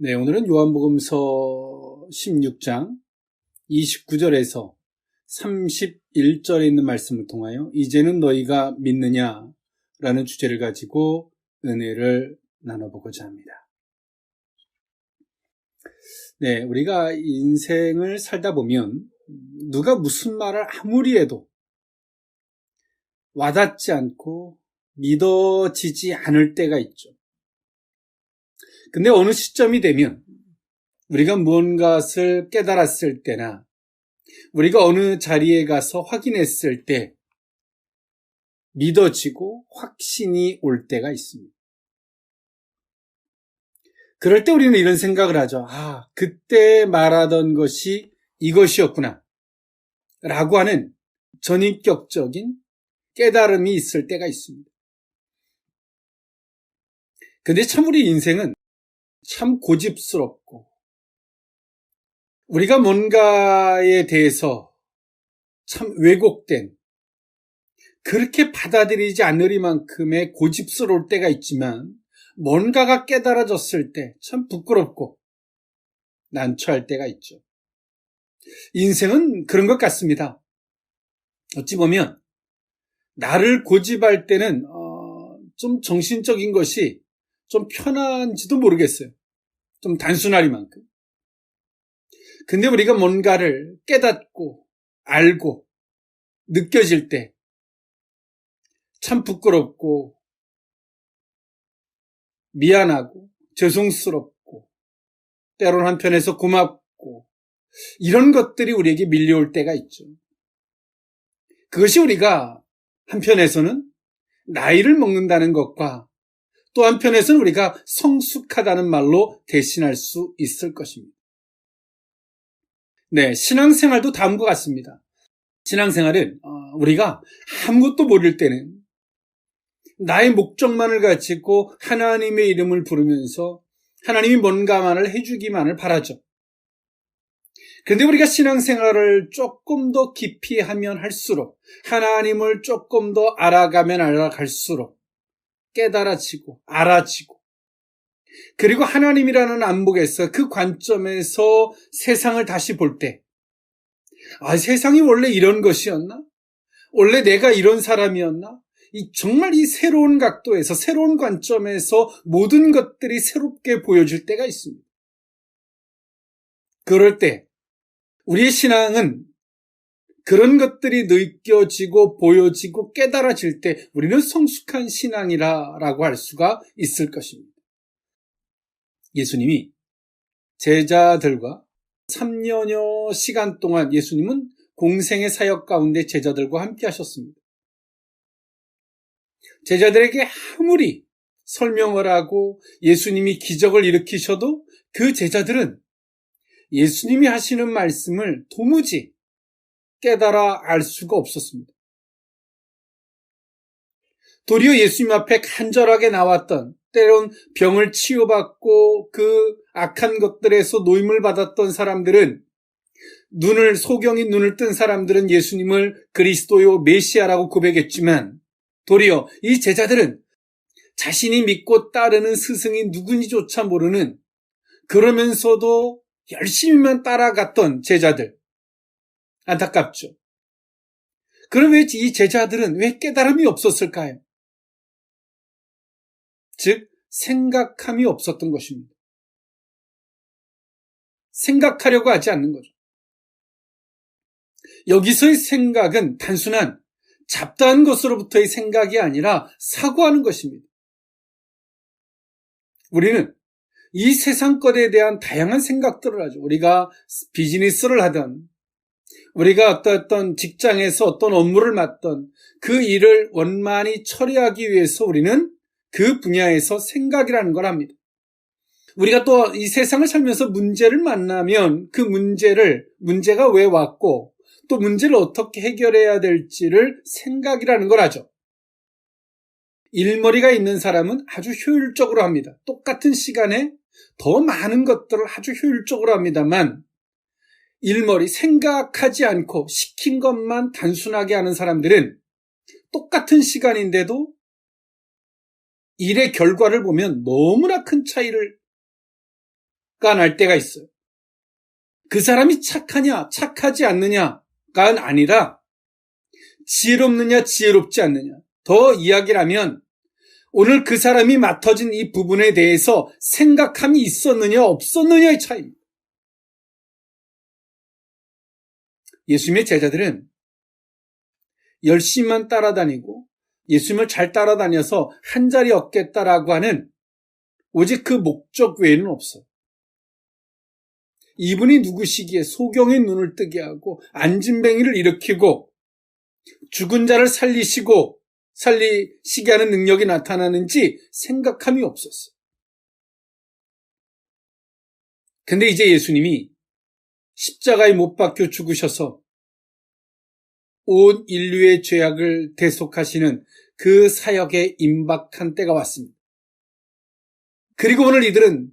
네, 오늘은 요한복음서 16장 29절에서 31절에 있는 말씀을 통하여 이제는 너희가 믿느냐라는 주제를 가지고 은혜를 나눠보고자 합니다. 네, 우리가 인생을 살다 보면 누가 무슨 말을 아무리 해도 와닿지 않고 믿어지지 않을 때가 있죠. 근데 어느 시점이 되면 우리가 무언가를 깨달았을 때나 우리가 어느 자리에 가서 확인했을 때 믿어지고 확신이 올 때가 있습니다. 그럴 때 우리는 이런 생각을 하죠. 그때 말하던 것이 이것이었구나 라고 하는 전인격적인 깨달음이 있을 때가 있습니다. 근데 참 우리 인생은 참 고집스럽고 우리가 뭔가에 대해서 참 왜곡된 그렇게 받아들이지 않으리만큼의 고집스러울 때가 있지만 뭔가가 깨달아졌을 때 참 부끄럽고 난처할 때가 있죠. 인생은 그런 것 같습니다. 어찌 보면 나를 고집할 때는 좀 정신적인 것이 좀 편한지도 모르겠어요. 좀 단순하리만큼. 근데 우리가 뭔가를 깨닫고 알고 느껴질 때 참 부끄럽고 미안하고 죄송스럽고 때로는 한편에서 고맙고 이런 것들이 우리에게 밀려올 때가 있죠. 그것이 우리가 한편에서는 나이를 먹는다는 것과 또 한편에서는 우리가 성숙하다는 말로 대신할 수 있을 것입니다. 네, 신앙생활도 다음과 같습니다. 신앙생활은 우리가 아무것도 모를 때는 나의 목적만을 가지고 하나님의 이름을 부르면서 하나님이 뭔가만을 해주기만을 바라죠. 그런데 우리가 신앙생활을 조금 더 깊이 하면 할수록 하나님을 조금 더 알아가면 알아갈수록 깨달아지고 알아지고 그리고 하나님이라는 안목에서 그 관점에서 세상을 다시 볼 때 세상이 원래 이런 것이었나? 원래 내가 이런 사람이었나? 정말 이 새로운 각도에서 새로운 관점에서 모든 것들이 새롭게 보여질 때가 있습니다. 그럴 때 우리의 신앙은 그런 것들이 느껴지고 보여지고 깨달아질 때 우리는 성숙한 신앙이라고 할 수가 있을 것입니다. 예수님이 제자들과 3년여 시간 동안 예수님은 공생의 사역 가운데 제자들과 함께 하셨습니다. 제자들에게 아무리 설명을 하고 예수님이 기적을 일으키셔도 그 제자들은 예수님이 하시는 말씀을 도무지 깨달아 알 수가 없었습니다. 도리어 예수님 앞에 간절하게 나왔던 때론 병을 치유받고 그 악한 것들에서 노임을 받았던 사람들은 소경이 눈을 뜬 사람들은 예수님을 그리스도요 메시아라고 고백했지만 도리어 이 제자들은 자신이 믿고 따르는 스승이 누구니조차 모르는 그러면서도 열심히만 따라갔던 제자들. 안타깝죠. 그럼 왜 이 제자들은 왜 깨달음이 없었을까요? 즉 생각함이 없었던 것입니다. 생각하려고 하지 않는 거죠. 여기서의 생각은 단순한 잡다한 것으로부터의 생각이 아니라 사고하는 것입니다. 우리는 이 세상 것에 대한 다양한 생각들을 하죠. 우리가 비즈니스를 하든 우리가 어떤 직장에서 어떤 업무를 맡던 그 일을 원만히 처리하기 위해서 우리는 그 분야에서 생각이라는 걸 합니다. 우리가 또 이 세상을 살면서 문제를 만나면 그 문제가 왜 왔고 또 문제를 어떻게 해결해야 될지를 생각이라는 걸 하죠. 일머리가 있는 사람은 아주 효율적으로 합니다. 똑같은 시간에 더 많은 것들을 아주 효율적으로 합니다만 생각하지 않고 시킨 것만 단순하게 하는 사람들은 똑같은 시간인데도 일의 결과를 보면 너무나 큰 차이를 날 때가 있어요. 그 사람이 착하냐, 착하지 않느냐가 아니라 지혜롭느냐, 지혜롭지 않느냐. 더 이야기를 하면 오늘 그 사람이 맡아진 이 부분에 대해서 생각함이 있었느냐, 없었느냐의 차이입니다. 예수님의 제자들은 열심히만 따라다니고 예수님을 잘 따라다녀서 한 자리 얻겠다라고 하는 오직 그 목적 외에는 없어요. 이분이 누구시기에 소경의 눈을 뜨게 하고 안진뱅이를 일으키고 죽은 자를 살리시게 하는 능력이 나타나는지 생각함이 없었어요. 근데 이제 예수님이 십자가에 못 박혀 죽으셔서 온 인류의 죄악을 대속하시는 그 사역에 임박한 때가 왔습니다. 그리고 오늘 이들은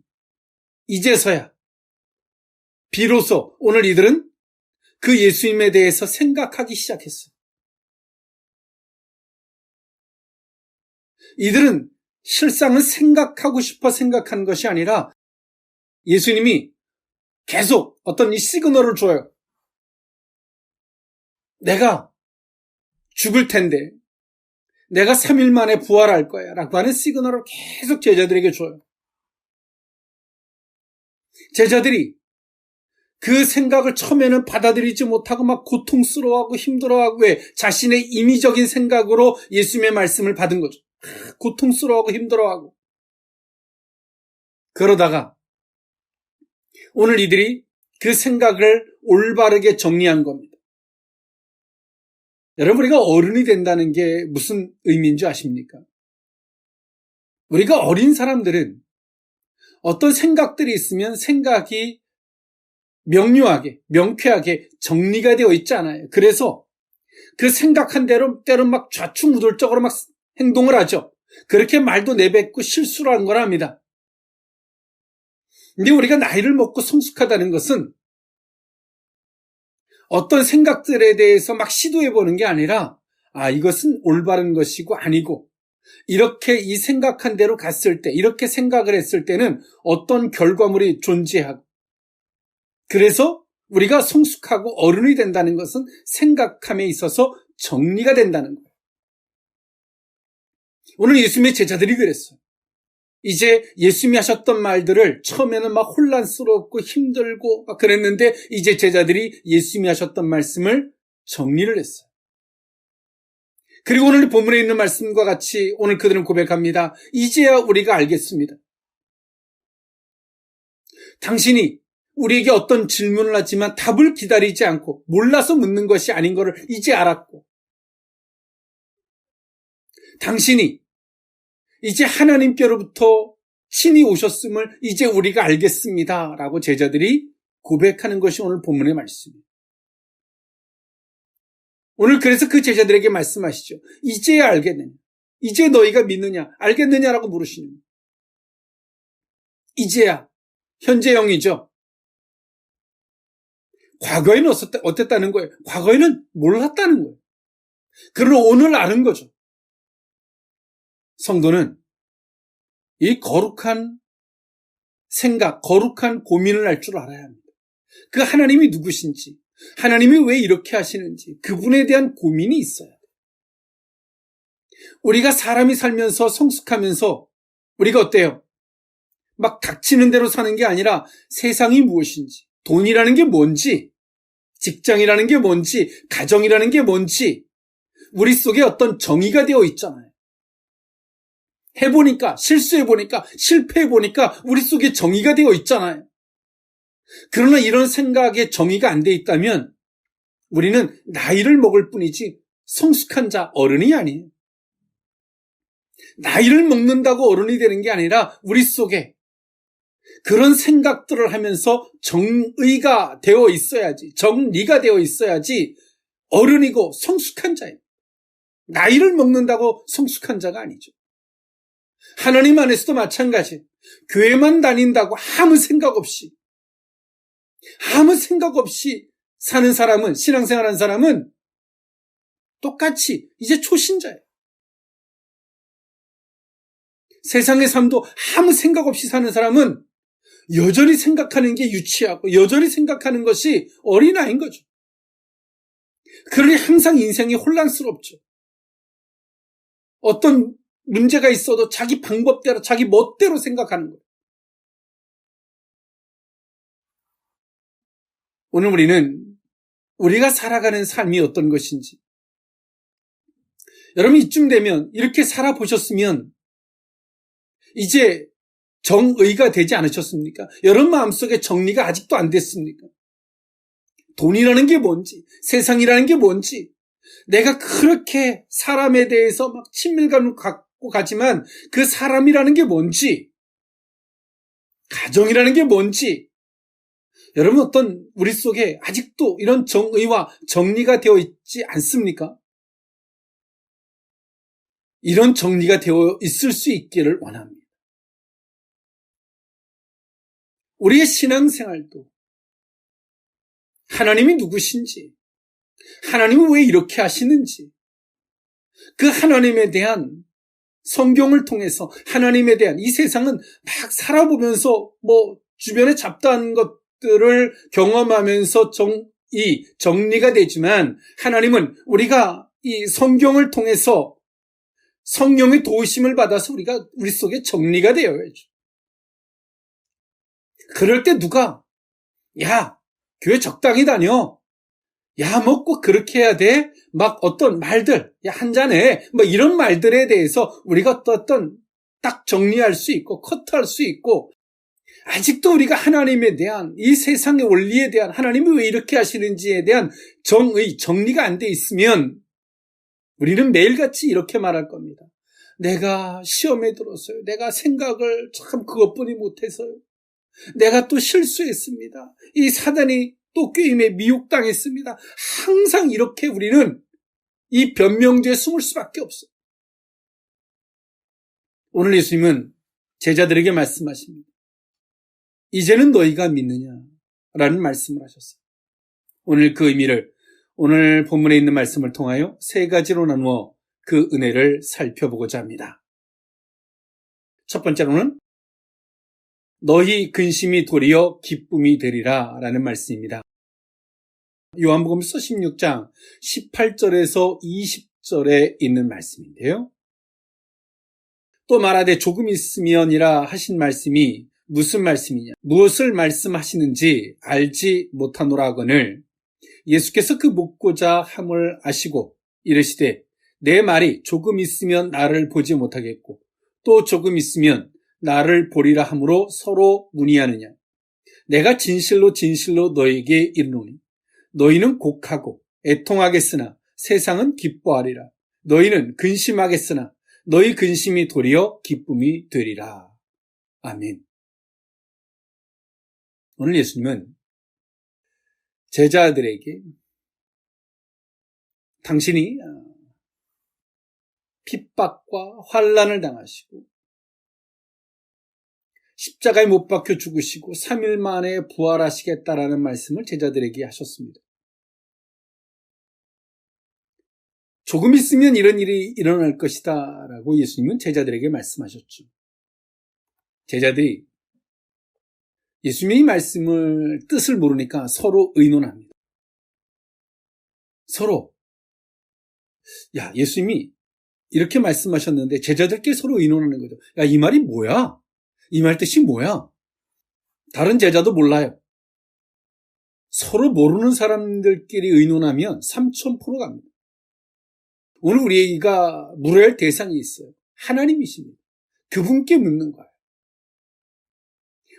이제서야 비로소 오늘 이들은 그 예수님에 대해서 생각하기 시작했어요. 이들은 실상은 생각하고 싶어 생각한 것이 아니라 예수님이 계속 어떤 이 시그널을 줘요. 내가 죽을 텐데 내가 3일 만에 부활할 거야 라고 하는 시그널을 계속 제자들에게 줘요. 제자들이 그 생각을 처음에는 받아들이지 못하고 막 고통스러워하고 힘들어하고 왜 자신의 임의적인 생각으로 예수님의 말씀을 받은 거죠. 고통스러워하고 힘들어하고 그러다가 오늘 이들이 그 생각을 올바르게 정리한 겁니다. 여러분, 우리가 어른이 된다는 게 무슨 의미인 줄 아십니까? 우리가 어린 사람들은 어떤 생각들이 있으면 생각이 명료하게, 명쾌하게 정리가 되어 있잖아요. 그래서 그 생각한 대로 때론 막 좌충우돌적으로 막 행동을 하죠. 그렇게 말도 내뱉고 실수를 하는 거랍니다. 근데 우리가 나이를 먹고 성숙하다는 것은 어떤 생각들에 대해서 막 시도해보는 게 아니라 이것은 올바른 것이고 아니고 이렇게 이 생각한 대로 갔을 때 이렇게 생각을 했을 때는 어떤 결과물이 존재하고 그래서 우리가 성숙하고 어른이 된다는 것은 생각함에 있어서 정리가 된다는 거예요. 오늘 예수님의 제자들이 그랬어요. 이제 예수님이 하셨던 말들을 처음에는 막 혼란스럽고 힘들고 막 그랬는데 이제 제자들이 예수님이 하셨던 말씀을 정리를 했어요. 그리고 오늘 본문에 있는 말씀과 같이 오늘 그들은 고백합니다. 이제야 우리가 알겠습니다. 당신이 우리에게 어떤 질문을 하지만 답을 기다리지 않고 몰라서 묻는 것이 아닌 것을 이제 알았고 당신이 이제 하나님께로부터 신이 오셨음을 이제 우리가 알겠습니다. 라고 제자들이 고백하는 것이 오늘 본문의 말씀입니다. 오늘 그래서 그 제자들에게 말씀하시죠. 이제야 알겠느냐? 이제 너희가 믿느냐? 알겠느냐라고 물으시는 거예요. 이제야 현재형이죠. 과거에는 어땠다는 거예요? 과거에는 몰랐다는 거예요. 그러나 오늘 아는 거죠. 성도는 이 거룩한 생각, 거룩한 고민을 할 줄 알아야 합니다. 그 하나님이 누구신지, 하나님이 왜 이렇게 하시는지 그분에 대한 고민이 있어야 돼요. 우리가 사람이 살면서 성숙하면서 우리가 어때요? 막 닥치는 대로 사는 게 아니라 세상이 무엇인지, 돈이라는 게 뭔지, 직장이라는 게 뭔지, 가정이라는 게 뭔지 우리 속에 어떤 정의가 되어 있잖아요. 해보니까, 실수해보니까, 실패해보니까 우리 속에 정의가 되어 있잖아요. 그러나 이런 생각에 정의가 안 돼 있다면 우리는 나이를 먹을 뿐이지 성숙한 자, 어른이 아니에요. 나이를 먹는다고 어른이 되는 게 아니라 우리 속에 그런 생각들을 하면서 정의가 되어 있어야지, 정리가 되어 있어야지 어른이고 성숙한 자예요. 나이를 먹는다고 성숙한 자가 아니죠. 하나님 안에서도 마찬가지. 교회만 다닌다고 아무 생각 없이 사는 사람은, 신앙생활하는 사람은 똑같이 이제 초신자예요. 세상의 삶도 아무 생각 없이 사는 사람은 여전히 생각하는 게 유치하고 여전히 생각하는 것이 어린아이인 거죠. 그러니 항상 인생이 혼란스럽죠. 어떤 문제가 있어도 자기 방법대로 자기 멋대로 생각하는 거예요. 오늘 우리는 우리가 살아가는 삶이 어떤 것인지, 여러분 이쯤 되면 이렇게 살아보셨으면 이제 정의가 되지 않으셨습니까? 여러분 마음속에 정리가 아직도 안 됐습니까? 돈이라는 게 뭔지, 세상이라는 게 뭔지, 내가 그렇게 사람에 대해서 막 친밀감을 갖고 가지만 그 사람이라는 게 뭔지, 가정이라는 게 뭔지, 여러분 어떤 우리 속에 아직도 이런 정의와 정리가 되어 있지 않습니까? 이런 정리가 되어 있을 수 있기를 원합니다. 우리의 신앙생활도 하나님이 누구신지, 하나님은 왜 이렇게 하시는지, 그 하나님에 대한 성경을 통해서 하나님에 대한 이 세상은 막 살아보면서 주변에 잡다한 것들을 경험하면서 정리가 되지만 하나님은 우리가 이 성경을 통해서 성령의 도우심을 받아서 우리 속에 정리가 되어야죠. 그럴 때 누가 야 교회 적당히 다녀, 야 꼭 그렇게 해야 돼, 막 어떤 말들, 야 한잔해, 이런 말들에 대해서 우리가 어떤 딱 정리할 수 있고 커트할 수 있고, 아직도 우리가 하나님에 대한 이 세상의 원리에 대한 하나님이 왜 이렇게 하시는지에 대한 정리가 안 돼 있으면 우리는 매일같이 이렇게 말할 겁니다. 내가 시험에 들었어요. 내가 생각을 참 그것뿐이 못해서요. 내가 또 실수했습니다. 이 사단이 또 꾀임에 미혹당했습니다. 항상 이렇게 우리는 이 변명죄에 숨을 수밖에 없어요. 오늘 예수님은 제자들에게 말씀하십니다. 이제는 너희가 믿느냐? 라는 말씀을 하셨어요. 오늘 그 의미를 오늘 본문에 있는 말씀을 통하여 세 가지로 나누어 그 은혜를 살펴보고자 합니다. 첫 번째로는 너희 근심이 도리어 기쁨이 되리라 라는 말씀입니다. 요한복음서 16장 18절에서 20절에 있는 말씀인데요. 또 말하되 조금 있으면이라 하신 말씀이 무슨 말씀이냐, 무엇을 말씀하시는지 알지 못하노라 하거늘 예수께서 그 묻고자 함을 아시고 이르시되 내 말이 조금 있으면 나를 보지 못하겠고 또 조금 있으면 나를 보리라 함으로 서로 문의하느냐. 내가 진실로 진실로 너에게 이르노니 너희는 곡하고 애통하겠으나 세상은 기뻐하리라. 너희는 근심하겠으나 너희 근심이 도리어 기쁨이 되리라. 아멘. 오늘 예수님은 제자들에게 당신이 핍박과 환난을 당하시고 십자가에 못 박혀 죽으시고 3일 만에 부활하시겠다라는 말씀을 제자들에게 하셨습니다. 조금 있으면 이런 일이 일어날 것이다 라고 예수님은 제자들에게 말씀하셨죠. 제자들이 예수님의 말씀을 뜻을 모르니까 서로 의논합니다. 서로 예수님이 이렇게 말씀하셨는데 제자들끼리 서로 의논하는 거죠. 이 말이 뭐야? 이 말 뜻이 뭐야? 다른 제자도 몰라요. 서로 모르는 사람들끼리 의논하면 3000% 갑니다. 오늘 우리가 물어야 할 대상이 있어요. 하나님이십니다. 그분께 묻는 거예요.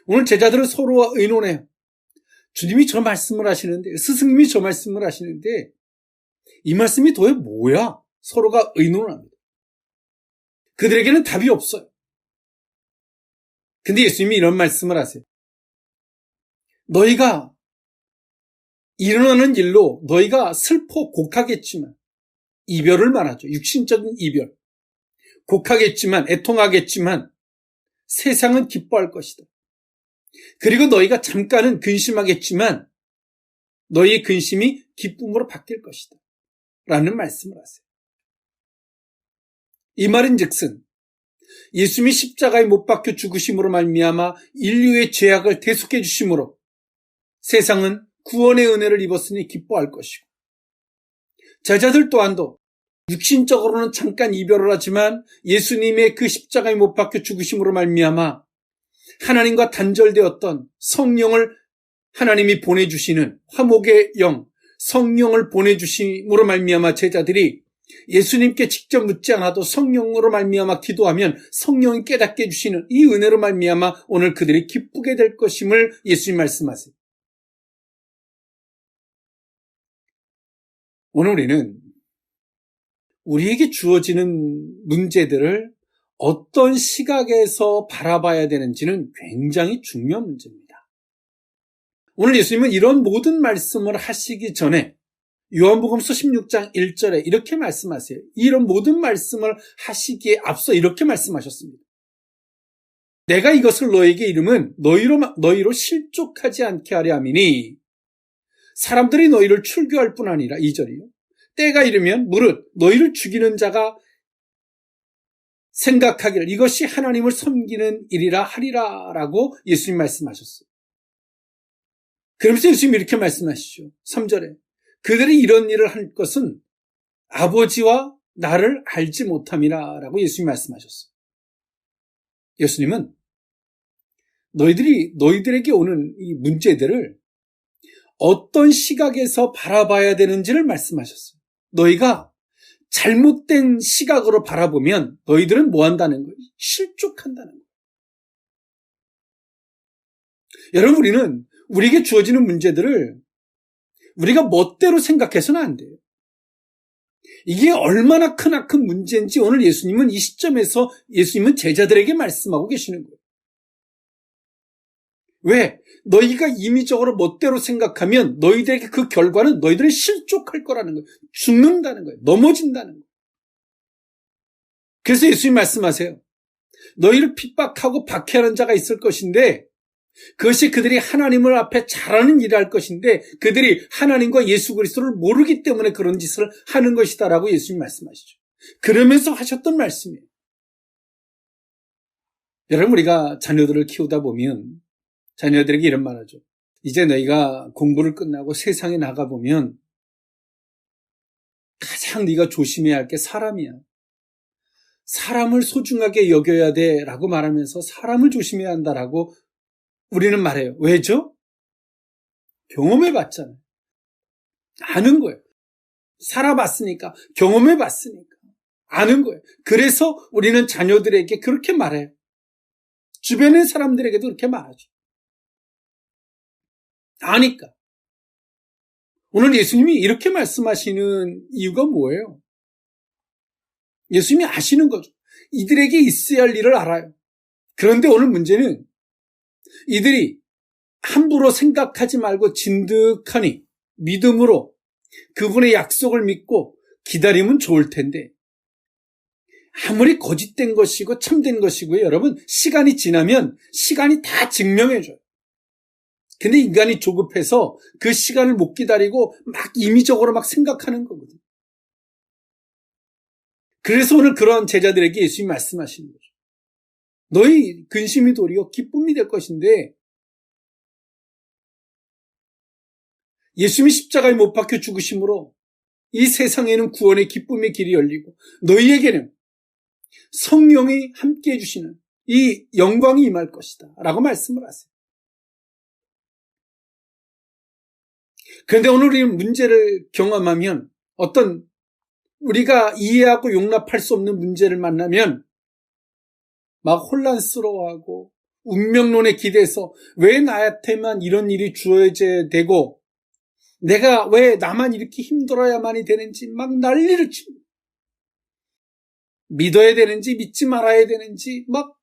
오늘 제자들은 서로 의논해요. 주님이 저 말씀을 하시는데, 스승님이 저 말씀을 하시는데 이 말씀이 도대체 뭐야? 서로가 의논을 합니다. 그들에게는 답이 없어요. 근데 예수님이 이런 말씀을 하세요. 너희가 일어나는 일로 너희가 슬퍼 곡하겠지만, 이별을 말하죠. 육신적인 이별. 곡하겠지만, 애통하겠지만 세상은 기뻐할 것이다. 그리고 너희가 잠깐은 근심하겠지만 너희의 근심이 기쁨으로 바뀔 것이다 라는 말씀을 하세요. 이 말은 즉슨 예수님이 십자가에 못 박혀 죽으심으로 말미암아 인류의 죄악을 대속해 주심으로 세상은 구원의 은혜를 입었으니 기뻐할 것이고, 제자들 또한도 육신적으로는 잠깐 이별을 하지만 예수님의 그 십자가에 못 박혀 죽으심으로 말미암아 하나님과 단절되었던 성령을 하나님이 보내주시는 화목의 영, 성령을 보내주심으로 말미암아 제자들이 예수님께 직접 묻지 않아도 성령으로 말미암아 기도하면 성령이 깨닫게 해주시는 이 은혜로 말미암아 오늘 그들이 기쁘게 될 것임을 예수님 말씀하세요. 오늘 우리는 우리에게 주어지는 문제들을 어떤 시각에서 바라봐야 되는지는 굉장히 중요한 문제입니다. 오늘 예수님은 이런 모든 말씀을 하시기 전에 요한복음서 16장 1절에 이렇게 말씀하세요. 이런 모든 말씀을 하시기에 앞서 이렇게 말씀하셨습니다. 내가 이것을 너에게 이름은 너희로 실족하지 않게 하려 함이니 사람들이 너희를 출교할 뿐 아니라 2절이요. 때가 이르면 무릇 너희를 죽이는 자가 생각하기를 이것이 하나님을 섬기는 일이라 하리라 라고 예수님 말씀하셨어요. 그러면서 예수님이 이렇게 말씀하시죠. 3절에 그들이 이런 일을 할 것은 아버지와 나를 알지 못함이라 라고 예수님이 말씀하셨어요. 예수님은 너희들에게 오는 이 문제들을 어떤 시각에서 바라봐야 되는지를 말씀하셨어요. 너희가 잘못된 시각으로 바라보면 너희들은 뭐 한다는 거예요? 실족한다는 거예요. 여러분, 우리는 우리에게 주어지는 문제들을 우리가 멋대로 생각해서는 안 돼요. 이게 얼마나 크나큰 문제인지 오늘 예수님은 이 시점에서 예수님은 제자들에게 말씀하고 계시는 거예요. 왜? 너희가 임의적으로 멋대로 생각하면 너희들에게 그 결과는 너희들이 실족할 거라는 거예요. 죽는다는 거예요. 넘어진다는 거예요. 그래서 예수님 말씀하세요. 너희를 핍박하고 박해하는 자가 있을 것인데 그것이 그들이 하나님을 앞에 잘하는 일을 할 것인데 그들이 하나님과 예수 그리스도를 모르기 때문에 그런 짓을 하는 것이다라고 예수님 말씀하시죠. 그러면서 하셨던 말씀이에요. 여러분, 우리가 자녀들을 키우다 보면 자녀들에게 이런 말 하죠. 이제 너희가 공부를 끝나고 세상에 나가보면 가장 네가 조심해야 할 게 사람이야. 사람을 소중하게 여겨야 돼 라고 말하면서 사람을 조심해야 한다라고 우리는 말해요. 왜죠? 경험해봤잖아요. 아는 거예요. 살아봤으니까, 경험해봤으니까 아는 거예요. 그래서 우리는 자녀들에게 그렇게 말해요. 주변의 사람들에게도 그렇게 말하죠. 아니까. 오늘 예수님이 이렇게 말씀하시는 이유가 뭐예요? 예수님이 아시는 거죠. 이들에게 있어야 할 일을 알아요. 그런데 오늘 문제는 이들이 함부로 생각하지 말고 진득하니 믿음으로 그분의 약속을 믿고 기다리면 좋을 텐데 아무리 거짓된 것이고 참된 것이고요. 여러분, 시간이 지나면 시간이 다 증명해줘요. 근데 인간이 조급해서 그 시간을 못 기다리고 막 임의적으로 막 생각하는 거거든요. 그래서 오늘 그런 제자들에게 예수님이 말씀하시는 거죠. 너희 근심이 도리어 기쁨이 될 것인데 예수님이 십자가에 못 박혀 죽으심으로 이 세상에는 구원의 기쁨의 길이 열리고 너희에게는 성령이 함께해 주시는 이 영광이 임할 것이다 라고 말씀을 하세요. 그런데 오늘 우리는 문제를 경험하면 어떤 우리가 이해하고 용납할 수 없는 문제를 만나면 막 혼란스러워하고 운명론에 기대서 왜 나한테만 이런 일이 주어져야 되고 내가 왜 나만 이렇게 힘들어야만이 되는지 막 난리를 칩니다. 믿어야 되는지 믿지 말아야 되는지 막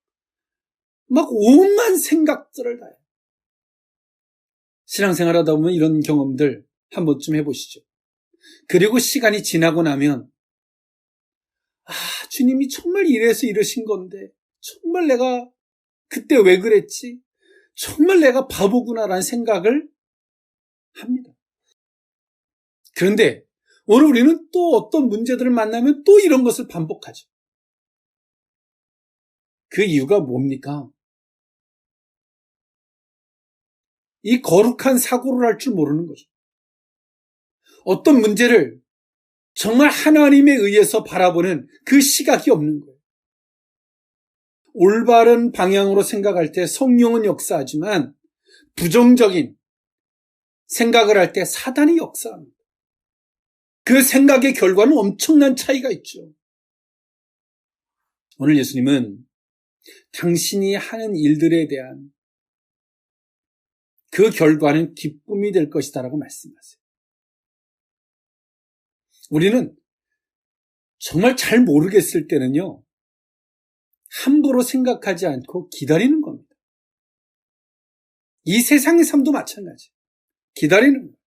온갖 생각들을 다 해요. 신앙생활하다 보면 이런 경험들 한 번쯤 해보시죠. 그리고 시간이 지나고 나면 주님이 정말 이래서 이러신 건데 정말 내가 그때 왜 그랬지? 정말 내가 바보구나라는 생각을 합니다. 그런데 오늘 우리는 또 어떤 문제들을 만나면 또 이런 것을 반복하죠. 그 이유가 뭡니까? 이 거룩한 사고를 할 줄 모르는 거죠. 어떤 문제를 정말 하나님에 의해서 바라보는 그 시각이 없는 거예요. 올바른 방향으로 생각할 때 성령은 역사하지만 부정적인 생각을 할 때 사단이 역사합니다. 그 생각의 결과는 엄청난 차이가 있죠. 오늘 예수님은 당신이 하는 일들에 대한 그 결과는 기쁨이 될 것이다라고 말씀하세요. 우리는 정말 잘 모르겠을 때는요, 함부로 생각하지 않고 기다리는 겁니다. 이 세상의 삶도 마찬가지. 기다리는 거예요.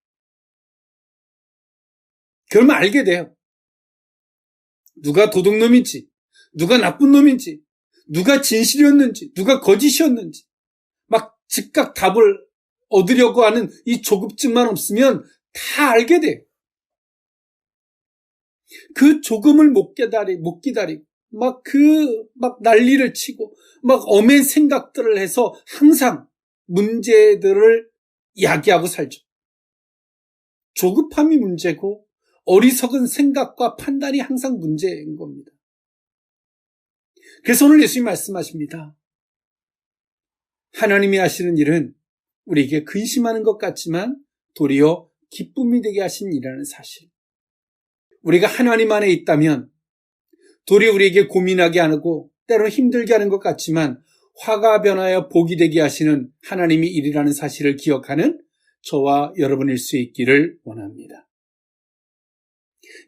그러면 알게 돼요. 누가 도둑놈인지, 누가 나쁜 놈인지, 누가 진실이었는지, 누가 거짓이었는지, 막 즉각 답을 얻으려고 하는 이 조급증만 없으면 다 알게 돼요. 그 조금을 못 기다리고, 막 난리를 치고, 막 엄한 생각들을 해서 항상 문제들을 야기하고 살죠. 조급함이 문제고, 어리석은 생각과 판단이 항상 문제인 겁니다. 그래서 오늘 예수님이 말씀하십니다. 하나님이 하시는 일은 우리에게 근심하는 것 같지만 도리어 기쁨이 되게 하신 일이라는 사실. 우리가 하나님 안에 있다면 도리어 우리에게 고민하게 하고 때로는 힘들게 하는 것 같지만 화가 변하여 복이 되게 하시는 하나님의 일이라는 사실을 기억하는 저와 여러분일 수 있기를 원합니다.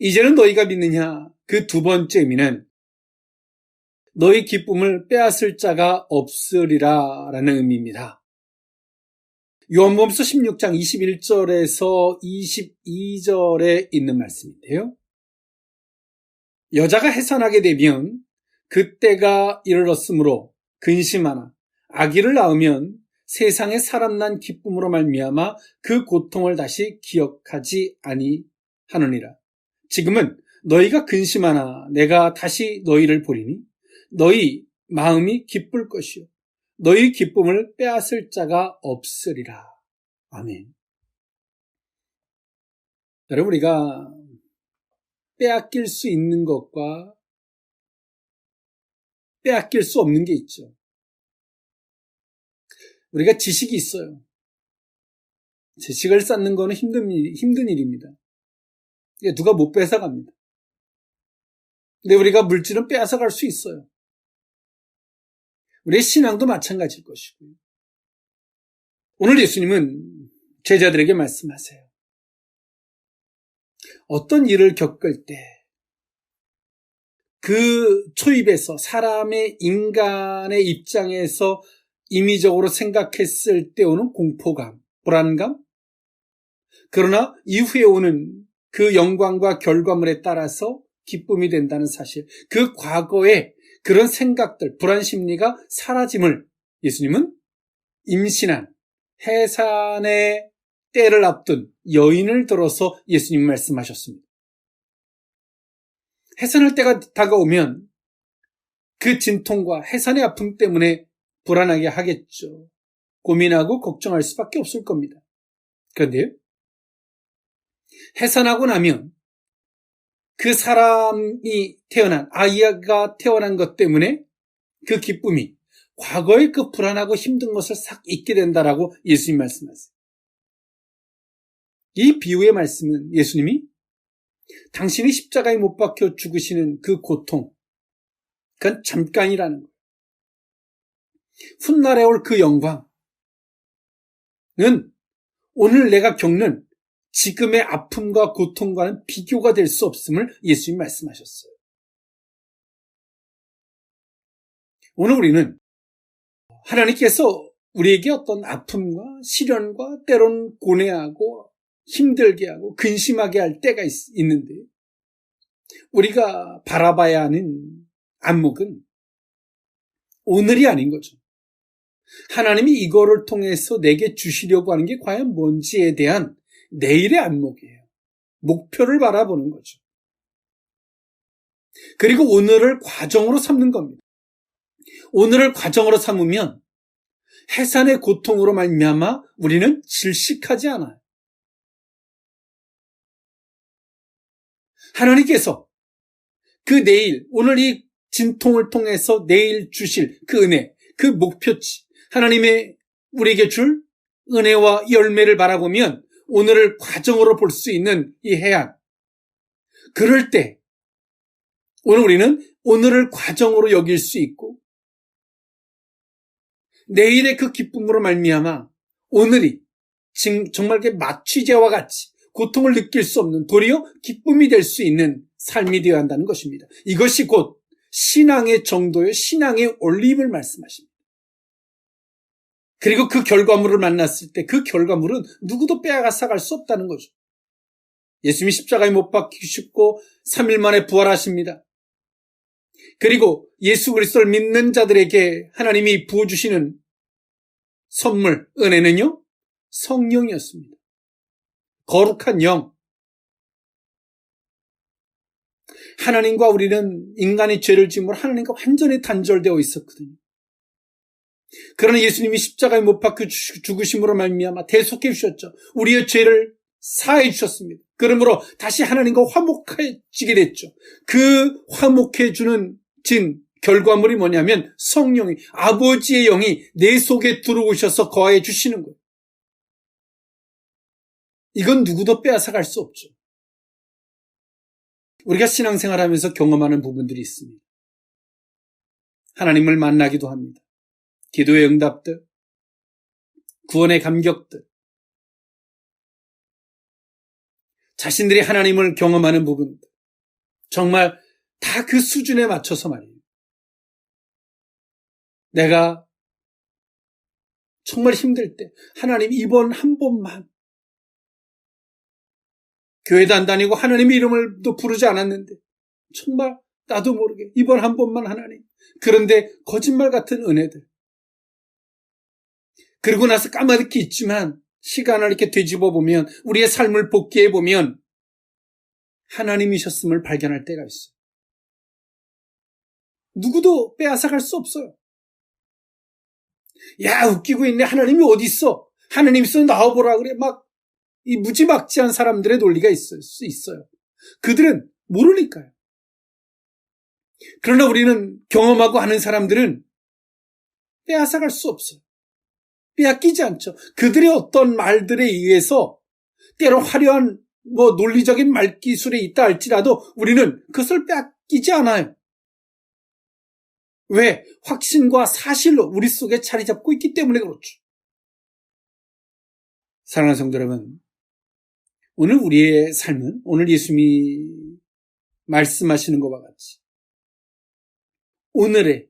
이제는 너희가 믿느냐? 그 두 번째 의미는 너희 기쁨을 빼앗을 자가 없으리라 라는 의미입니다. 요한복음서 16장 21절에서 22절에 있는 말씀인데요. 여자가 해산하게 되면 그때가 이르렀으므로 근심하나 아기를 낳으면 세상에 사람 난 기쁨으로 말미암아 그 고통을 다시 기억하지 아니하느니라. 지금은 너희가 근심하나 내가 다시 너희를 보리니 너희 마음이 기쁠 것이요 너희 기쁨을 빼앗을 자가 없으리라. 아멘. 여러분, 우리가 빼앗길 수 있는 것과 빼앗길 수 없는 게 있죠. 우리가 지식이 있어요. 지식을 쌓는 거는 힘든 일입니다. 누가 못 뺏어갑니다. 근데 우리가 물질은 빼앗아갈 수 있어요. 우리의 신앙도 마찬가지일 것이고요. 오늘 예수님은 제자들에게 말씀하세요. 어떤 일을 겪을 때 그 초입에서 사람의 인간의 입장에서 임의적으로 생각했을 때 오는 공포감, 불안감, 그러나 이후에 오는 그 영광과 결과물에 따라서 기쁨이 된다는 사실, 그 과거의 그런 생각들, 불안 심리가 사라짐을 예수님은 임신한 해산의 때를 앞둔 여인을 들어서 예수님 말씀하셨습니다. 해산할 때가 다가오면 그 진통과 해산의 아픔 때문에 불안하게 하겠죠. 고민하고 걱정할 수밖에 없을 겁니다. 그런데요, 해산하고 나면 그 사람이 태어난, 아이가 태어난 것 때문에 그 기쁨이 과거의 그 불안하고 힘든 것을 싹 잊게 된다라고 예수님 말씀하세요. 이 비유의 말씀은 예수님이 당신이 십자가에 못 박혀 죽으시는 그 고통, 그건 잠깐이라는 거예요. 훗날에 올 그 영광은 오늘 내가 겪는 지금의 아픔과 고통과는 비교가 될 수 없음을 예수님이 말씀하셨어요. 오늘 우리는 하나님께서 우리에게 어떤 아픔과 시련과 때론 고뇌하고 힘들게 하고 근심하게 할 때가 있는데 우리가 바라봐야 하는 안목은 오늘이 아닌 거죠. 하나님이 이거를 통해서 내게 주시려고 하는 게 과연 뭔지에 대한 내일의 안목이에요. 목표를 바라보는 거죠. 그리고 오늘을 과정으로 삼는 겁니다. 오늘을 과정으로 삼으면 해산의 고통으로 말미암아 우리는 질식하지 않아요. 하나님께서 그 내일, 오늘 이 진통을 통해서 내일 주실 그 은혜, 그 목표치, 하나님의 우리에게 줄 은혜와 열매를 바라보면 오늘을 과정으로 볼 수 있는 이 해안. 그럴 때 오늘 우리는 오늘을 과정으로 여길 수 있고 내일의 그 기쁨으로 말미암아 오늘이 정말 마취제와 같이 고통을 느낄 수 없는 도리어 기쁨이 될 수 있는 삶이 되어야 한다는 것입니다. 이것이 곧 신앙의 정도요, 신앙의 올림을 말씀하십니다. 그리고 그 결과물을 만났을 때 그 결과물은 누구도 빼앗아갈 수 없다는 거죠. 예수님이 십자가에 못 박히시고 3일 만에 부활하십니다. 그리고 예수 그리스도를 믿는 자들에게 하나님이 부어주시는 선물, 은혜는요, 성령이었습니다. 거룩한 영. 하나님과 우리는 인간이 죄를 지음으로 하나님과 완전히 단절되어 있었거든요. 그러나 예수님이 십자가에 못 박혀 죽으심으로 말미암아 대속해 주셨죠. 우리의 죄를 사해 주셨습니다. 그러므로 다시 하나님과 화목해지게 됐죠. 그 화목해 주는 결과물이 뭐냐면 성령이, 아버지의 영이 내 속에 들어오셔서 거해 주시는 거예요. 이건 누구도 빼앗아갈 수 없죠. 우리가 신앙생활하면서 경험하는 부분들이 있습니다. 하나님을 만나기도 합니다. 기도의 응답들, 구원의 감격들, 자신들이 하나님을 경험하는 부분들, 정말 다 그 수준에 맞춰서 말이에요. 내가 정말 힘들 때 하나님 이번 한 번만, 교회도 안 다니고 하나님의 이름을도 부르지 않았는데 정말 나도 모르게 이번 한 번만 하나님. 그런데 거짓말 같은 은혜들. 그러고 나서 까마득히 있지만 시간을 이렇게 되짚어 보면 우리의 삶을 복귀해 보면 하나님이셨음을 발견할 때가 있어요. 누구도 빼앗아갈 수 없어요. 야, 웃기고 있네. 하나님이 어디 있어? 하나님 있어 나와보라 그래. 막 이 무지막지한 사람들의 논리가 있을 수 있어요. 그들은 모르니까요. 그러나 우리는 경험하고 아는 사람들은 빼앗아갈 수 없어요. 빼앗기지 않죠. 그들의 어떤 말들에 의해서 때로 화려한 논리적인 말기술이 있다 할지라도 우리는 그것을 빼앗기지 않아요. 왜? 확신과 사실로 우리 속에 자리 잡고 있기 때문에 그렇죠. 사랑하는 성도 여러분, 오늘 우리의 삶은 오늘 예수님이 말씀하시는 것과 같이 오늘의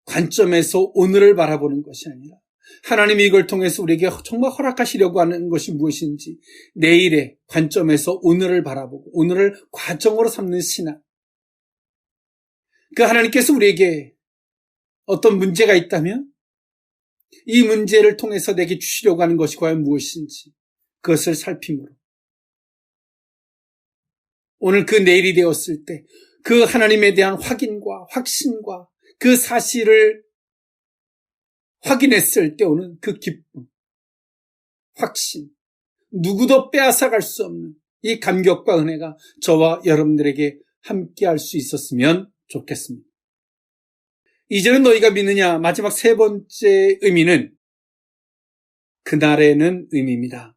관점에서 오늘을 바라보는 것이 아니라 하나님이 이걸 통해서 우리에게 정말 허락하시려고 하는 것이 무엇인지 내일의 관점에서 오늘을 바라보고 오늘을 과정으로 삼는 신앙. 그 하나님께서 우리에게 어떤 문제가 있다면 이 문제를 통해서 내게 주시려고 하는 것이 과연 무엇인지 그것을 살핌으로 오늘 그 내일이 되었을 때 그 하나님에 대한 확인과 확신과 그 사실을 확인했을 때 오는 그 기쁨, 확신, 누구도 빼앗아갈 수 없는 이 감격과 은혜가 저와 여러분들에게 함께할 수 있었으면 좋겠습니다. 이제는 너희가 믿느냐? 마지막 세 번째 의미는 그날에는 의미입니다.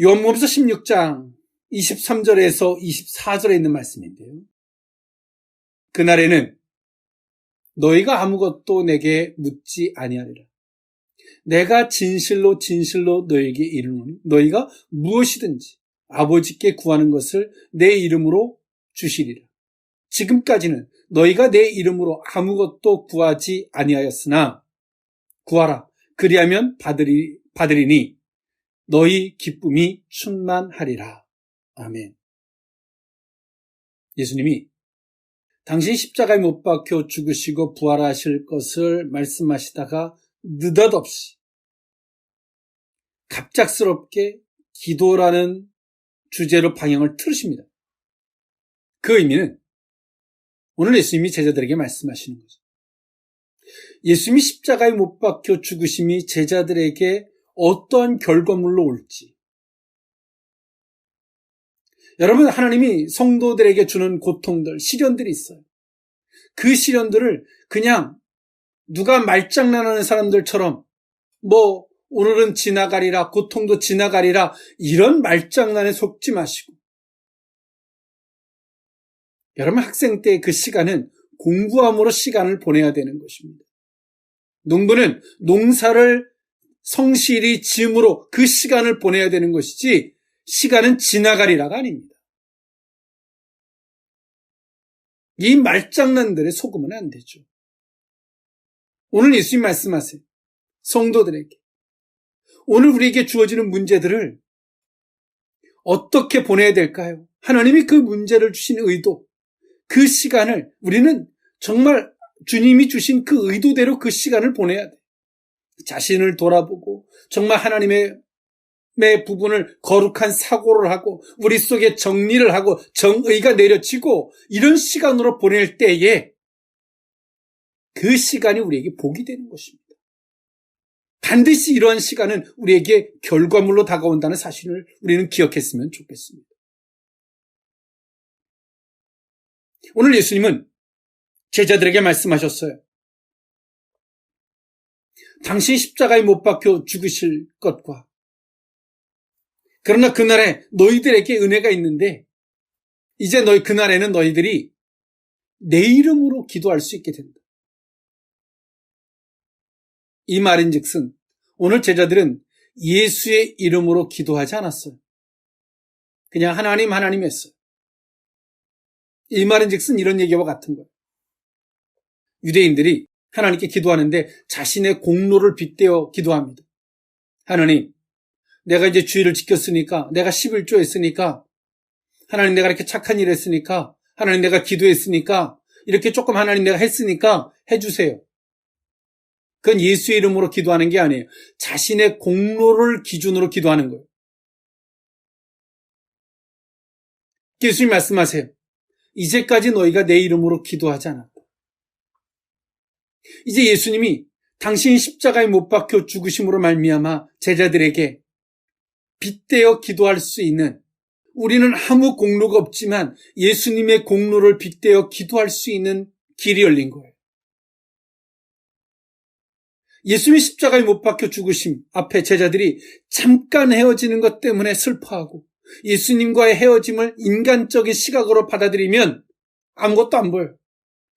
요한복음서 16장 23절에서 24절에 있는 말씀인데요. 그날에는 너희가 아무것도 내게 묻지 아니하리라. 내가 진실로 진실로 너희에게 이르노니 너희가 무엇이든지 아버지께 구하는 것을 내 이름으로 주시리라. 지금까지는 너희가 내 이름으로 아무것도 구하지 아니하였으나 구하라. 그리하면 받으리니 너희 기쁨이 충만하리라. 아멘. 예수님이 당신이 십자가에 못 박혀 죽으시고 부활하실 것을 말씀하시다가 느닷없이 갑작스럽게 기도라는 주제로 방향을 틀으십니다. 그 의미는 오늘 예수님이 제자들에게 말씀하시는 거죠. 예수님이 십자가에 못 박혀 죽으심이 제자들에게 어떠한 결과물로 올지. 여러분, 하나님이 성도들에게 주는 고통들, 시련들이 있어요. 그 시련들을 그냥 누가 말장난하는 사람들처럼 오늘은 지나가리라, 고통도 지나가리라, 이런 말장난에 속지 마시고, 여러분 학생 때 그 시간은 공부함으로 시간을 보내야 되는 것입니다. 농부는 농사를 성실히 지음으로 그 시간을 보내야 되는 것이지, 시간은 지나가리라가 아닙니다. 이 말장난들에 속으면 안 되죠. 오늘 예수님 말씀하세요. 성도들에게. 오늘 우리에게 주어지는 문제들을 어떻게 보내야 될까요? 하나님이 그 문제를 주신 의도, 그 시간을 우리는 정말 주님이 주신 그 의도대로 그 시간을 보내야 돼. 자신을 돌아보고 정말 하나님의 부분을 거룩한 사고를 하고 우리 속에 정리를 하고 정의가 내려지고 이런 시간으로 보낼 때에 그 시간이 우리에게 복이 되는 것입니다. 반드시 이러한 시간은 우리에게 결과물로 다가온다는 사실을 우리는 기억했으면 좋겠습니다. 오늘 예수님은 제자들에게 말씀하셨어요. 당신이 십자가에 못 박혀 죽으실 것과 그러나 그날에 너희들에게 은혜가 있는데 이제 그날에는 너희들이 내 이름으로 기도할 수 있게 된다. 이 말인즉슨 오늘 제자들은 예수의 이름으로 기도하지 않았어요. 그냥 하나님 했어요. 이 말인즉슨 이런 얘기와 같은 거예요. 유대인들이 하나님께 기도하는데 자신의 공로를 빗대어 기도합니다. 하나님, 내가 이제 주의를 지켰으니까, 내가 11조 했으니까, 하나님 내가 이렇게 착한 일 했으니까, 하나님 내가 기도했으니까, 이렇게 조금 하나님 내가 했으니까 해주세요. 그건 예수의 이름으로 기도하는 게 아니에요. 자신의 공로를 기준으로 기도하는 거예요. 예수님 말씀하세요. 이제까지 너희가 내 이름으로 기도하지 않았다. 이제 예수님이 당신이 십자가에 못 박혀 죽으심으로 말미암아 제자들에게 빗대어 기도할 수 있는, 우리는 아무 공로가 없지만 예수님의 공로를 빗대어 기도할 수 있는 길이 열린 거예요. 예수님이 십자가에 못 박혀 죽으심 앞에 제자들이 잠깐 헤어지는 것 때문에 슬퍼하고 예수님과의 헤어짐을 인간적인 시각으로 받아들이면 아무것도 안 보여요.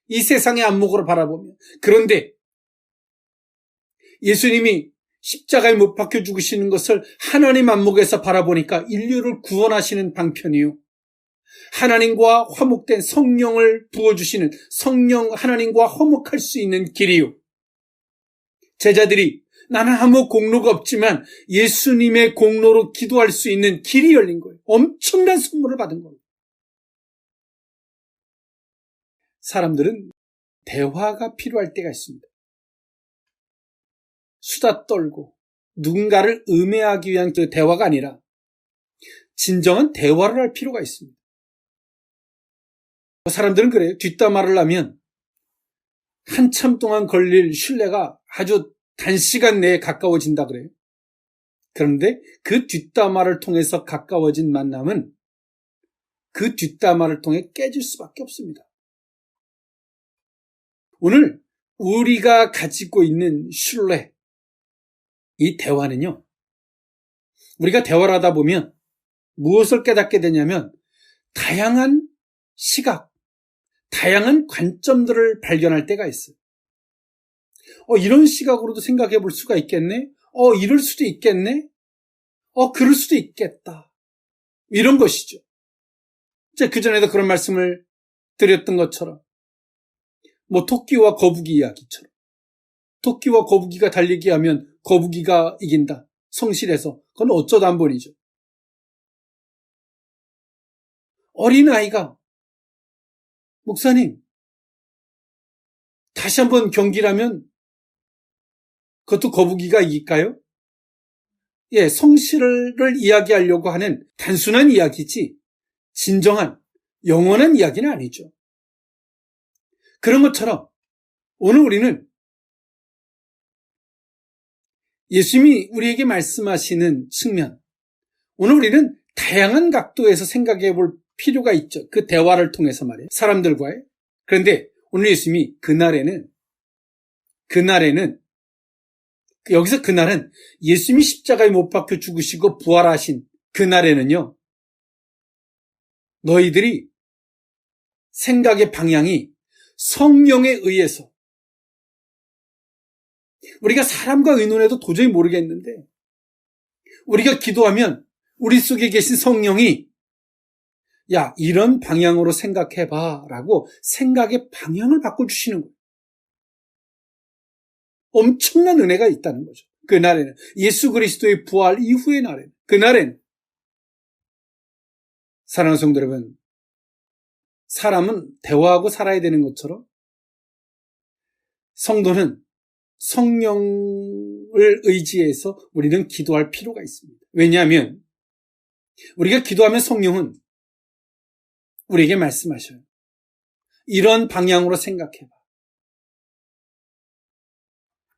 이 세상의 안목으로 바라보면. 그런데 예수님이 십자가에 못 박혀 죽으시는 것을 하나님 안목에서 바라보니까 인류를 구원하시는 방편이요, 하나님과 화목된 성령을 부어주시는 성령, 하나님과 화목할 수 있는 길이요, 제자들이 나는 아무 공로가 없지만 예수님의 공로로 기도할 수 있는 길이 열린 거예요. 엄청난 선물을 받은 겁니다. 사람들은 대화가 필요할 때가 있습니다. 수다 떨고 누군가를 음해하기 위한 그 대화가 아니라 진정한 대화를 할 필요가 있습니다. 사람들은 그래요. 뒷담화를 하면 한참 동안 걸릴 신뢰가 아주 단시간 내에 가까워진다 그래요. 그런데 그 뒷담화를 통해서 가까워진 만남은 그 뒷담화를 통해 깨질 수밖에 없습니다. 오늘 우리가 가지고 있는 신뢰, 이 대화는요, 우리가 대화를 하다 보면 무엇을 깨닫게 되냐면 다양한 시각, 다양한 관점들을 발견할 때가 있어요. 이런 시각으로도 생각해 볼 수가 있겠네? 이럴 수도 있겠네? 그럴 수도 있겠다. 이런 것이죠. 그전에도 그런 말씀을 드렸던 것처럼, 토끼와 거북이 이야기처럼. 토끼와 거북이가 달리기 하면 거북이가 이긴다. 성실해서. 그건 어쩌다 한 번이죠. 어린아이가, 목사님, 다시 한번 경기라면 그것도 거북이가 이길까요? 예, 성실을 이야기하려고 하는 단순한 이야기지 진정한 영원한 이야기는 아니죠. 그런 것처럼 오늘 우리는 예수님이 우리에게 말씀하시는 측면, 오늘 우리는 다양한 각도에서 생각해 볼 필요가 있죠. 그 대화를 통해서 말이에요. 사람들과의. 그런데 오늘 예수님이 그날에는 여기서 그날은 예수님이 십자가에 못 박혀 죽으시고 부활하신 그날에는요, 너희들이 생각의 방향이 성령에 의해서, 우리가 사람과 의논해도 도저히 모르겠는데 우리가 기도하면 우리 속에 계신 성령이 야, 이런 방향으로 생각해봐 라고 생각의 방향을 바꿔주시는 거예요. 엄청난 은혜가 있다는 거죠. 그날에는, 예수 그리스도의 부활 이후의 날에는, 그날에는 사랑하는 성도 여러분, 사람은 대화하고 살아야 되는 것처럼 성도는 성령을 의지해서 우리는 기도할 필요가 있습니다. 왜냐하면 우리가 기도하면 성령은 우리에게 말씀하셔요. 이런 방향으로 생각해봐.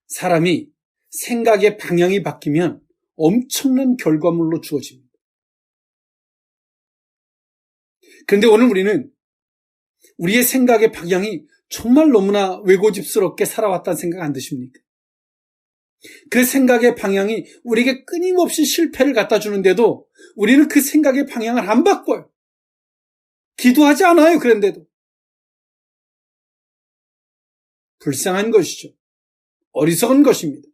사람이 생각의 방향이 바뀌면 엄청난 결과물로 주어집니다. 그런데 오늘 우리는 우리의 생각의 방향이 정말 너무나 외고집스럽게 살아왔다는 생각 안 드십니까? 그 생각의 방향이 우리에게 끊임없이 실패를 갖다 주는데도 우리는 그 생각의 방향을 안 바꿔요. 기도하지 않아요. 그런데도. 불쌍한 것이죠. 어리석은 것입니다.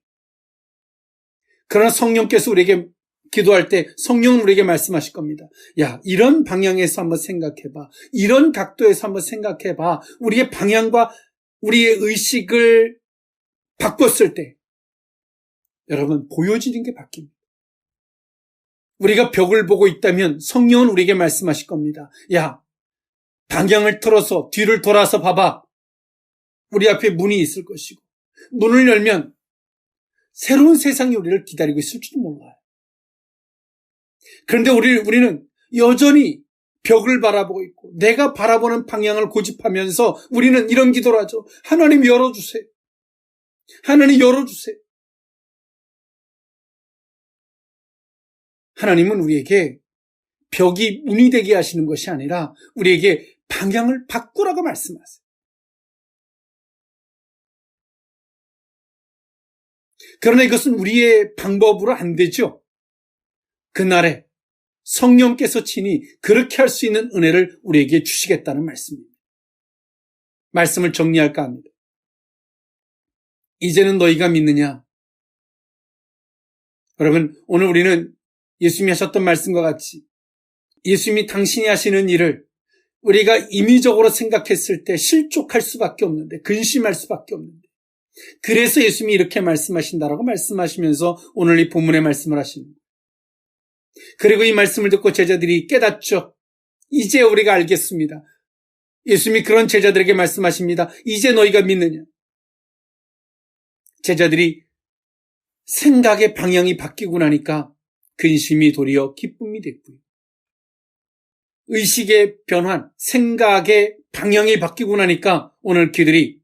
그러나 성령께서 우리에게 기도할 때 성령은 우리에게 말씀하실 겁니다. 야, 이런 방향에서 한번 생각해봐. 이런 각도에서 한번 생각해봐. 우리의 방향과 우리의 의식을 바꿨을 때 여러분, 보여지는 게 바뀝니다. 우리가 벽을 보고 있다면 성령은 우리에게 말씀하실 겁니다. 야, 방향을 틀어서 뒤를 돌아서 봐봐. 우리 앞에 문이 있을 것이고 문을 열면 새로운 세상이 우리를 기다리고 있을지도 몰라요. 그런데 우리는 여전히 벽을 바라보고 있고 내가 바라보는 방향을 고집하면서 우리는 이런 기도를 하죠. 하나님 열어주세요. 하나님 열어주세요. 하나님은 우리에게 벽이 문이 되게 하시는 것이 아니라 우리에게 방향을 바꾸라고 말씀하세요. 그러나 이것은 우리의 방법으로 안 되죠. 그날에 성령께서 친히 그렇게 할 수 있는 은혜를 우리에게 주시겠다는 말씀입니다. 말씀을 정리할까 합니다. 이제는 너희가 믿느냐? 여러분, 오늘 우리는 예수님이 하셨던 말씀과 같이 예수님이 당신이 하시는 일을 우리가 임의적으로 생각했을 때 실족할 수밖에 없는데, 근심할 수밖에 없는데, 그래서 예수님이 이렇게 말씀하신다라고 말씀하시면서 오늘 이 본문의 말씀을 하십니다. 그리고 이 말씀을 듣고 제자들이 깨닫죠. 이제 우리가 알겠습니다. 예수님이 그런 제자들에게 말씀하십니다. 이제 너희가 믿느냐? 제자들이 생각의 방향이 바뀌고 나니까 근심이 도리어 기쁨이 됐고요. 의식의 변환, 생각의 방향이 바뀌고 나니까 오늘 그들이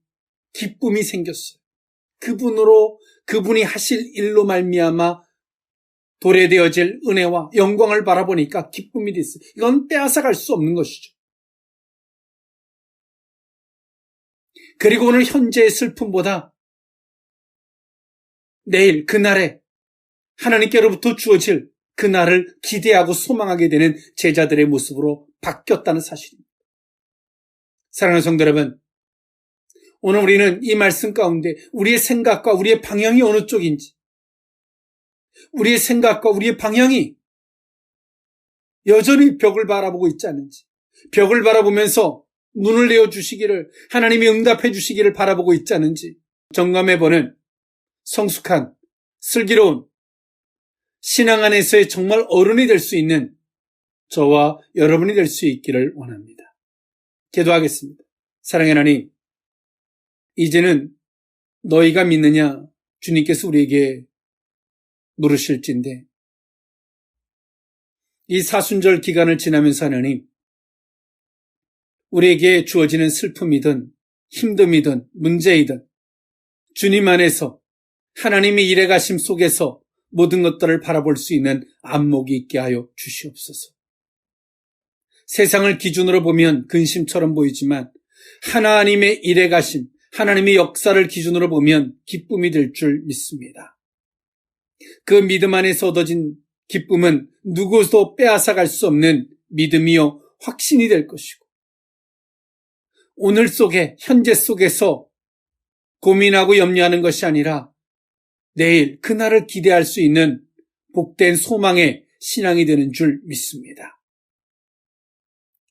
기쁨이 생겼어요. 그분이 하실 일로 말미암아 도래되어질 은혜와 영광을 바라보니까 기쁨이 됐어요. 이건 빼앗아갈 수 없는 것이죠. 그리고 오늘 현재의 슬픔보다 내일 그날에 하나님께로부터 주어질 그날을 기대하고 소망하게 되는 제자들의 모습으로 바뀌었다는 사실입니다. 사랑하는 성도 여러분, 오늘 우리는 이 말씀 가운데 우리의 생각과 우리의 방향이 어느 쪽인지, 우리의 생각과 우리의 방향이 여전히 벽을 바라보고 있지 않는지, 벽을 바라보면서 눈을 내어주시기를, 하나님이 응답해 주시기를 바라보고 있지 않은지 점검해보는 성숙한, 슬기로운 신앙 안에서의 정말 어른이 될 수 있는 저와 여러분이 될 수 있기를 원합니다. 기도하겠습니다. 사랑의 하나님, 이제는 너희가 믿느냐? 주님께서 우리에게 물으실진데, 이 사순절 기간을 지나면서 하나님, 우리에게 주어지는 슬픔이든 힘듦이든 문제이든 주님 안에서 하나님의 일해 가심 속에서 모든 것들을 바라볼 수 있는 안목이 있게 하여 주시옵소서. 세상을 기준으로 보면 근심처럼 보이지만 하나님의 일해 가심, 하나님의 역사를 기준으로 보면 기쁨이 될 줄 믿습니다. 그 믿음 안에서 얻어진 기쁨은 누구도 빼앗아갈 수 없는 믿음이요 확신이 될 것이고, 오늘 속에 현재 속에서 고민하고 염려하는 것이 아니라 내일 그날을 기대할 수 있는 복된 소망의 신앙이 되는 줄 믿습니다.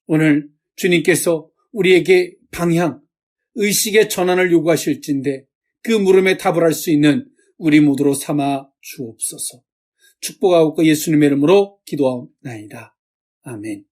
오늘 주님께서 우리에게 방향, 의식의 전환을 요구하실진데 그 물음에 답을 할 수 있는 우리 모두로 삼아 주옵소서. 축복하고 예수님의 이름으로 기도하옵나이다. 아멘.